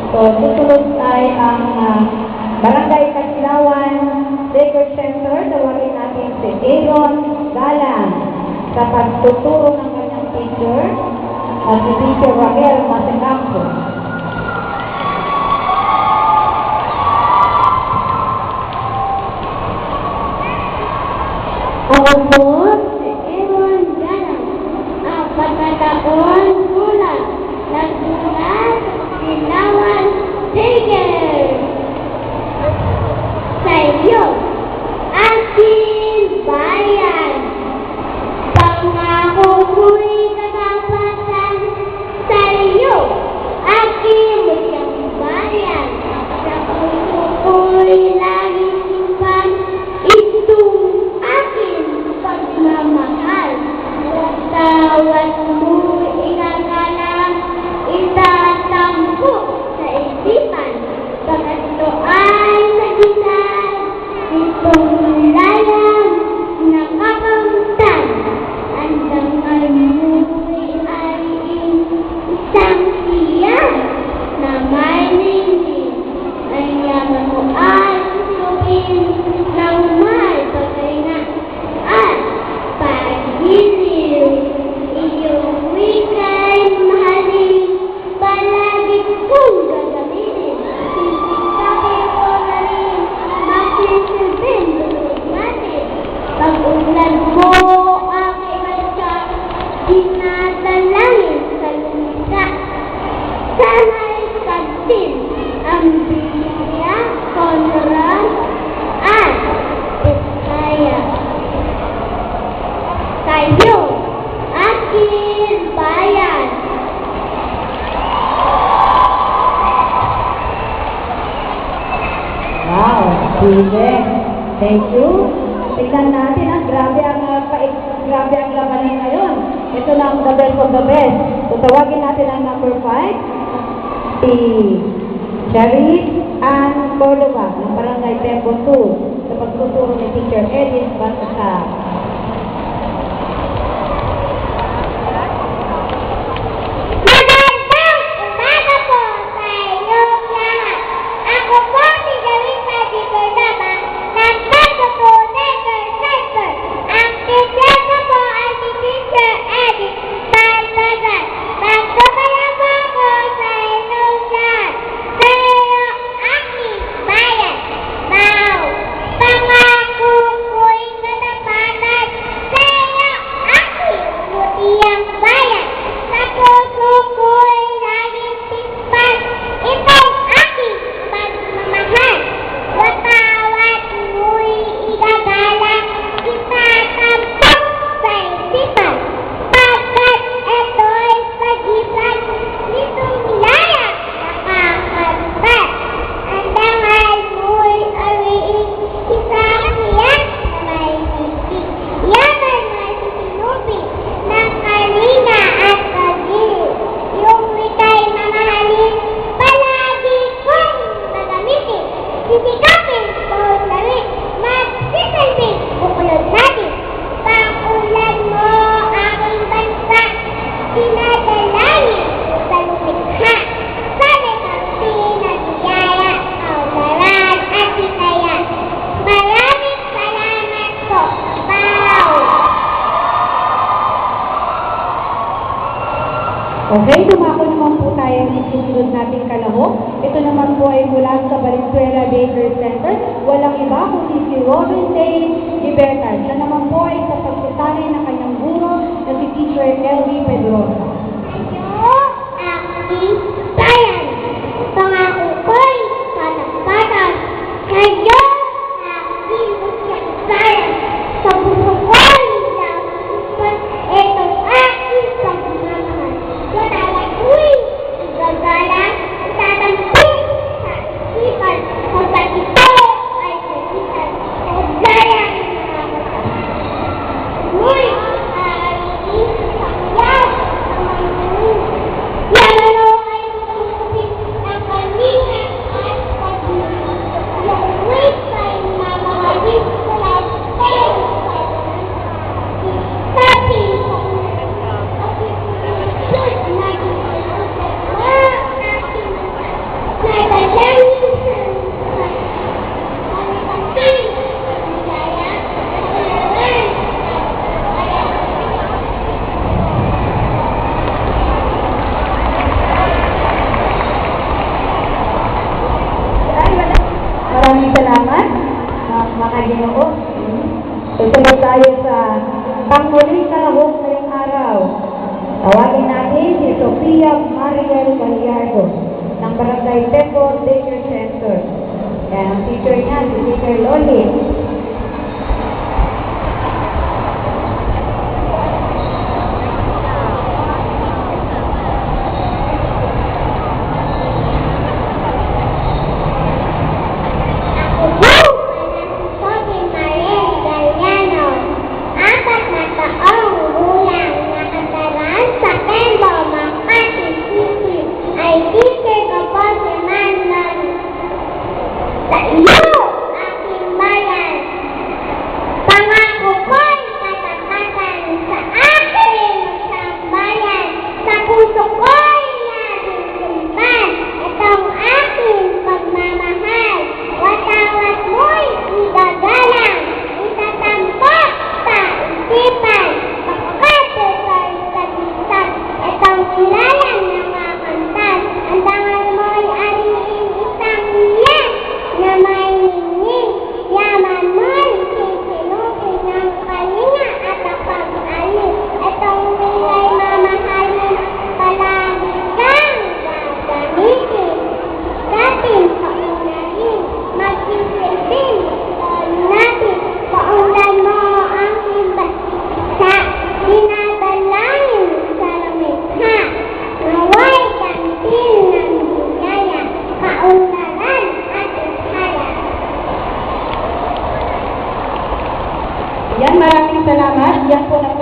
So, susunod ay ang Barangay Kasilawan Record Center. Tawagin natin si Aaron Galang sa pagtuturo ng kanyang teacher at si Teacher Raquel Masecampo. Ako po, si Aaron Galang, ang pagkataon mula nagmula sa Kasilawan Record. Sa iyo, aking bayan, pangako ko'y katapatan. Sa iyo, aking mulyang bayan, sa puso ko'y laging simpan. Itong aking pagmamahal, tawad mo'y ikakalang, itatampo sa isipan. Pagkat ito ay nagitan, itong layang nakakamtan. Hanggang mo'y ay isang siyan na may ningning. Ang yaman mo ay susukin ng may pagkaina at pag-iliw. Iyong wika'y mahalin, palagi kong gagamitin. Sisikapin ko na rin, masisilbing bulog natin. Pag-unlad mo ang ikalsa, dinadalangin sa lumika. Sana'y pagtin ang Biblia, Koran, at Bisaya. Kayo, aking bayan. Wow, sige. Thank you. Tignan natin, grabe ang labanan ngayon. Ito na ang the best of the best. So, tawagin natin ang number 5, si Charis Ann Cordova ng Barangay Tempo 2 sa pagtuturo ni Teacher Edith Bantasa. Magandang umaga po sa inyong lahat. Ako po si Jarita Di Cordova ng Tempo 2 Record Center. Ang teacher ko po ay si Teacher Edith Bantasa. Magpapala po ako sa inyong lahat. Sa iyo, aking bayan. Bao, pangako ko'y katapatan. Sa iyo, aking mutiyang bayan. Sa puso ko'y laging tikpan. Itong aking pagmamahal. Watawat mo'y igagalang. Itatampok sa isipan. Pagkat ito'y pagitan nitong layang nakakalbat. Ang dangal mo'y awiin. Isang siyak na may titig. Yaman na sinubi ng kalinga at kagiliw. Yung wika'y mamahalin, palagi kong gagamitin. Sisikapin ko na rin, magsisilbing bukulod natin. Pag-ulan mo aking bansa, dinadalangin ko sa lumikha. Sana'y kami nabiyaya, kaunaran at hinaya. Maraming salamat po. Bao! Okay, dumako naman po tayo ng susunod nating kalahok. Ito naman po ay mula sa Valenzuela Baker Center. Walang iba kundi si Robin Day Libertad. Siya naman po ay sa pagsasanay ng kanyang guro na si Teacher Elvie Pedrosa. Kayo, aking bayan. Pangako ko'y katapatan. Kayo, aking musyang bayan. Sa puso ko'y lakupan. Itong aking pagmamahal. Watawat ko'y igagalang. Itatampok sa isipan. Pagkat ito ay kaibigan. Layang nakakasama. Mo'y aking sakyan. Yaman o ay tayo sa pangmuling kalahok ngayong araw. Tawagin natin si Sofia Mariel Gallardo ng Barangay Tepo Daycare Center. Yan, ang teacher niya, si Teacher Loli. Yan, maraming salamat. Yan po na